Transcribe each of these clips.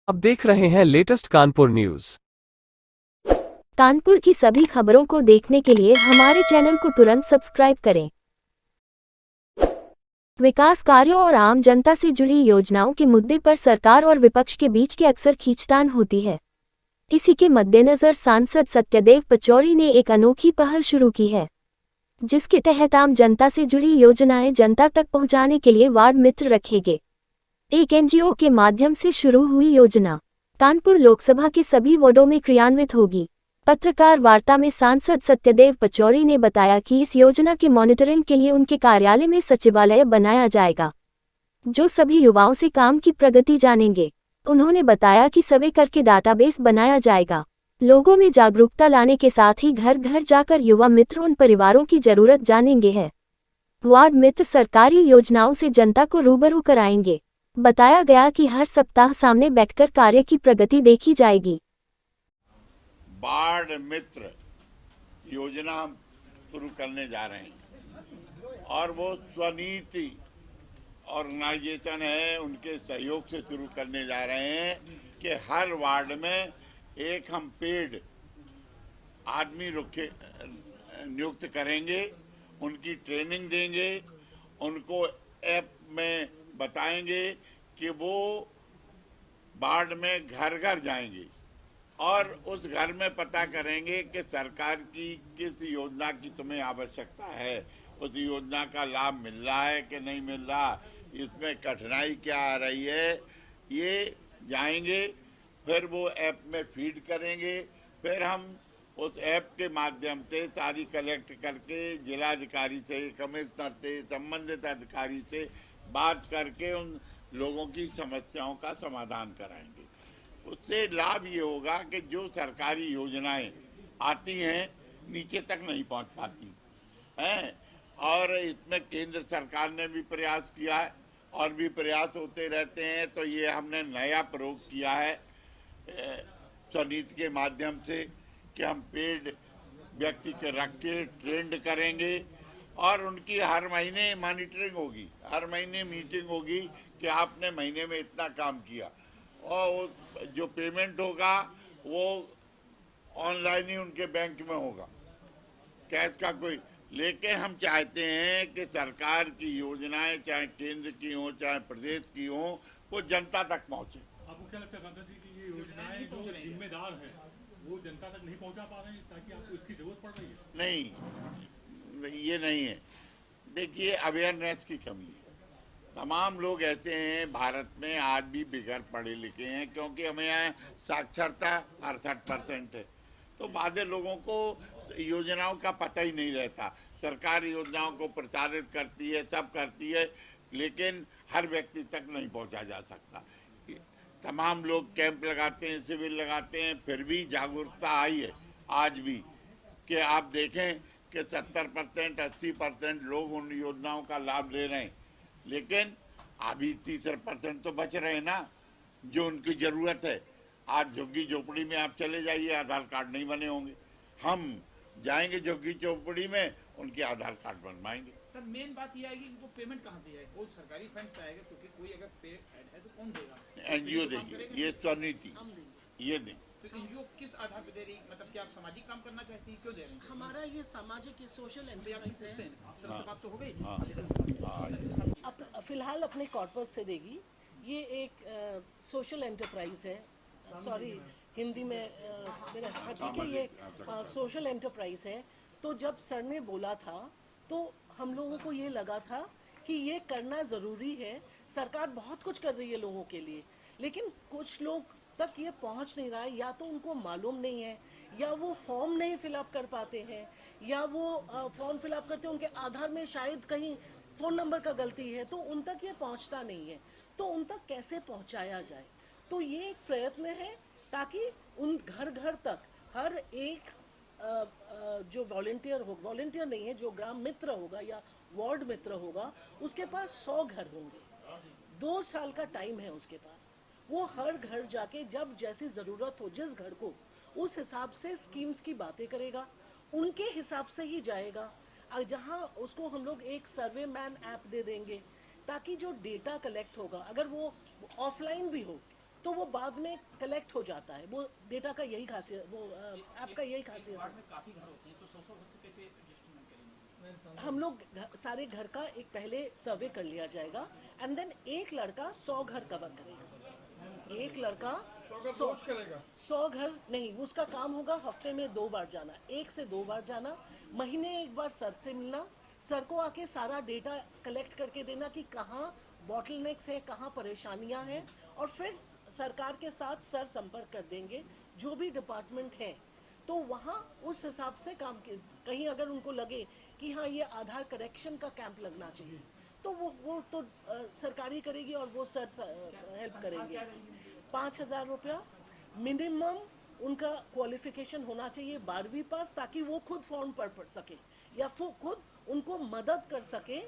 अब देख रहे हैं लेटेस्ट कानपुर न्यूज। कानपुर की सभी खबरों को देखने के लिए हमारे चैनल को तुरंत सब्सक्राइब करें। विकास कार्यों और आम जनता से जुड़ी योजनाओं के मुद्दे पर सरकार और विपक्ष के बीच की अक्सर खींचतान होती है। इसी के मद्देनजर सांसद सत्यदेव पचौरी ने एक अनोखी पहल शुरू की है, जिसके तहत आम जनता से जुड़ी योजनाएं जनता तक पहुंचाने के लिए वार्ड मित्र रखेंगे। एक एनजीओ के माध्यम से शुरू हुई योजना कानपुर लोकसभा के सभी वार्डों में क्रियान्वित होगी। पत्रकार वार्ता में सांसद सत्यदेव पचौरी ने बताया कि इस योजना के मॉनिटरिंग के लिए उनके कार्यालय में सचिवालय बनाया जाएगा, जो सभी युवाओं से काम की प्रगति जानेंगे। उन्होंने बताया कि सर्वे करके डाटाबेस बनाया जाएगा। लोगों में जागरूकता लाने के साथ ही घर घर जाकर युवा मित्र उन परिवारों की जरूरत जानेंगे हैं। वार्ड मित्र सरकारी योजनाओं से जनता को रूबरू कराएंगे। बताया गया कि हर सप्ताह सामने बैठकर कार्य की प्रगति देखी जाएगी। वार्ड मित्र योजना हम शुरू करने जा रहे हैं और वो स्वनीति ऑर्गेनाइजेशन है, उनके सहयोग से शुरू करने जा रहे हैं कि हर वार्ड में एक हम पेड आदमी नियुक्त करेंगे, उनकी ट्रेनिंग देंगे, उनको ऐप में बताएंगे कि वो वार्ड में घर घर जाएंगे और उस घर में पता करेंगे कि सरकार की किस योजना की तुम्हें आवश्यकता है, उस योजना का लाभ मिल रहा है कि नहीं मिल रहा, इसमें कठिनाई क्या आ रही है, ये जाएंगे। फिर वो ऐप में फीड करेंगे, फिर हम उस ऐप के माध्यम से सारी कलेक्ट करके जिलाधिकारी से, कमिश्नर से, संबंधित अधिकारी से बात करके उन लोगों की समस्याओं का समाधान कराएंगे। उससे लाभ ये होगा कि जो सरकारी योजनाएं आती हैं नीचे तक नहीं पहुंच पाती हैं, और इसमें केंद्र सरकार ने भी प्रयास किया है और भी प्रयास होते रहते हैं। तो ये हमने नया प्रयोग किया है स्वनीति के माध्यम से कि हम पेड व्यक्ति के रख के ट्रेंड करेंगे और उनकी हर महीने मॉनिटरिंग होगी, हर महीने मीटिंग होगी कि आपने महीने में इतना काम किया, और जो पेमेंट होगा वो ऑनलाइन ही उनके बैंक में होगा, कैश का कोई। लेकिन हम चाहते हैं कि सरकार की योजनाएं चाहे केंद्र की हो चाहे प्रदेश की हो, वो जनता तक पहुंचे। आपको क्या लगता है सांसद जी कि ये योजनाएं जो जिम्मेदार है वो जनता तक नहीं पहुंचा पा रहे हैं, ताकि आपको इसकी जरूरत पड़ रही है? नहीं, ये नहीं है। देखिए, अवेयरनेस की कमी है। तमाम लोग ऐसे हैं भारत में आज भी बिगड़ पढ़े लिखे हैं, क्योंकि हमें यहाँ साक्षरता 68% है, तो बाकी लोगों को योजनाओं का पता ही नहीं रहता। सरकार योजनाओं को प्रचारित करती है, सब करती है, लेकिन हर व्यक्ति तक नहीं पहुंचा जा सकता। तमाम लोग कैंप लगाते हैं, शिविर लगाते हैं, फिर भी जागरूकता आई है आज भी कि आप देखें कि 70% 80% लोग उन योजनाओं का लाभ ले रहे हैं, लेकिन अभी 30% तो बच रहे हैं ना, जो उनकी जरूरत है। आज झुग्गी झोपड़ी में आप चले जाइए, आधार कार्ड नहीं बने होंगे, हम जाएंगे झुग्गी झोपड़ी में, उनके आधार कार्ड बनवाएंगे। सर, मेन बात यह आएगी कि वो पेमेंट कहाँ से आएगा? वो सरकारी फंड से आएगा, क्योंकि कोई अगर पे ऐड है तो कौन देगा? एनजीओ देगी, ये स्वनीति ये दें। तो एनजीओ किस आधार पर दे रही, मतलब कि आप सामाजिक काम करना चाहती हैं, क्यों दे रही हैं? हमारा ये सामाजिक सोशल एंटरप्राइज है। सर, बात तो हो गई। अब फिलहाल अपने कॉर्पस से देगी। ये एक सोशल एंटरप्राइज है, सॉरी हिंदी में मेरा, हाँ ठीक है, ये सोशल एंटरप्राइज है। तो जब सर ने बोला था तो हम लोगों को ये लगा था कि ये करना ज़रूरी है। सरकार बहुत कुछ कर रही है लोगों के लिए, लेकिन कुछ लोग तक ये पहुंच नहीं रहा है, या तो उनको मालूम नहीं है, या वो फॉर्म नहीं फिलअप कर पाते हैं, या वो फॉर्म फिलअप करते हैं उनके आधार में शायद कहीं फ़ोन नंबर का गलती है, तो उन तक ये पहुंचता नहीं है। तो उन तक कैसे पहुंचाया जाए, तो ये एक प्रयत्न है ताकि उन घर घर तक हर एक जो वॉलंटियर नहीं है, जो ग्राम मित्र होगा या वार्ड मित्र होगा, उसके पास 100 घर होंगे, 2 साल का टाइम है उसके पास। वो हर घर जाके जब जैसी ज़रूरत हो जिस घर को, उस हिसाब से स्कीम्स की बातें करेगा, उनके हिसाब से ही जाएगा। जहाँ उसको हम लोग एक सर्वे मैन ऐप दे देंगे, ताकि जो डेटा कलेक्ट होगा, अगर वो ऑफलाइन भी हो, तो वो बाद में कलेक्ट हो जाता है। वो डेटा का यही खासियत, वो ऐप का यही खासियत है। में काफी घर होते हैं तो 100 घर से कैसे एडजस्टमेंट करेंगे? हम लोग सारे घर का एक पहले सर्वे कर लिया जाएगा एंड देन एक लड़का 100 घर कवर करेगा। एक लड़का 100 घर नहीं, उसका काम होगा हफ्ते में 2 बार जाना, 1 से 2 बार जाना, महीने 1 बार सर से मिलना, सर को आके सारा डेटा कलेक्ट करके देना कि कहाँ बॉटलनेक्स है, कहाँ परेशानियां हैं, और फिर सरकार के साथ सर संपर्क कर देंगे जो भी डिपार्टमेंट है, तो वहाँ उस हिसाब से काम के कहीं अगर उनको लगे कि हाँ ये आधार करेक्शन का कैंप लगना चाहिए तो वो तो सरकारी करेगी और वो सर हेल्प करेंगे। 5,000 रुपया मिनिमम उनका क्वालिफिकेशन होना चाहिए 12वीं पास, ताकि वो खुद फॉर्म पढ़ सके या खुद उनको मदद कर सके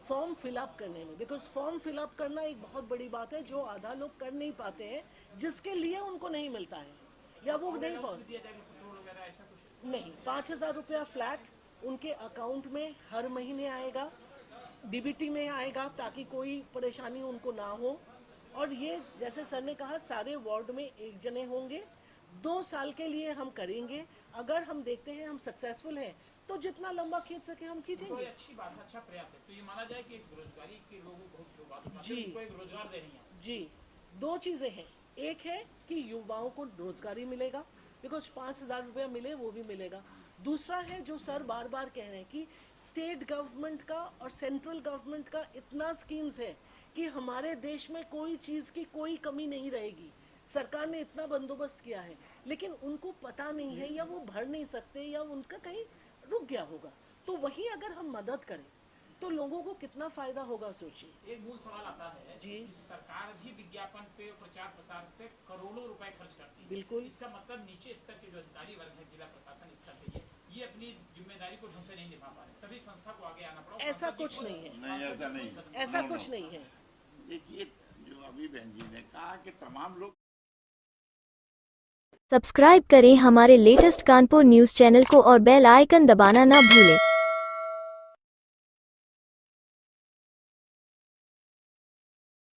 फॉर्म फिलअप करने में, बिकॉज फॉर्म फिलअप करना एक बहुत बड़ी बात है जो आधा लोग कर नहीं पाते हैं, जिसके लिए उनको नहीं मिलता है या वो नहीं नहीं 5,000 रुपया फ्लैट उनके अकाउंट में हर महीने आएगा, डीबीटी में आएगा, ताकि कोई परेशानी उनको ना हो। और ये जैसे सर ने कहा सारे वार्ड में 1 जने होंगे, 2 साल के लिए हम करेंगे। अगर हम देखते हैं हम सक्सेसफुल हैं तो जितना लंबा खींच सके हम खींचेंगे। तो अच्छी बात है, अच्छा प्रयास है। तो ये माना जाए कि बेरोजगारी के लोगों को जो बात उठाते हैं, उनको एक रोजगार दे रही है। जी 2 चीजें हैं, एक है कि युवाओं को रोजगारी मिलेगा, बिकॉज 5,000 रुपया मिले वो भी मिलेगा। दूसरा है जो सर बार बार कह रहे हैं कि स्टेट गवर्नमेंट का और सेंट्रल गवर्नमेंट का इतना स्कीम्स है कि हमारे देश में कोई चीज़ की कोई कमी नहीं रहेगी। सरकार ने इतना बंदोबस्त किया है, लेकिन उनको पता नहीं है या वो भर नहीं सकते या उनका कहीं रुक गया होगा। तो वहीं अगर हम मदद करें तो लोगों को कितना फायदा होगा सोचिए। एक मूल सवाल आता है जी, सरकार भी विज्ञापन पे, प्रचार प्रसार पे करोड़ों रुपए खर्च करती है। बिल्कुल। इसका मतलब नीचे स्तर के जो अधिकारी वर्ग है, जिला प्रशासन स्तर पे, ये अपनी जिम्मेदारी को ढंग से नहीं निभा पा रहे, तभी संस्था को आगे आना पड़ा। ऐसा कुछ नहीं है, नहीं ऐसा नहीं, ऐसा कुछ नहीं है। देखिए जो अभी बहन जी ने कहा कि तमाम लोग सब्सक्राइब करें हमारे लेटेस्ट कानपुर न्यूज़ चैनल को और बेल आइकन दबाना ना भूलें।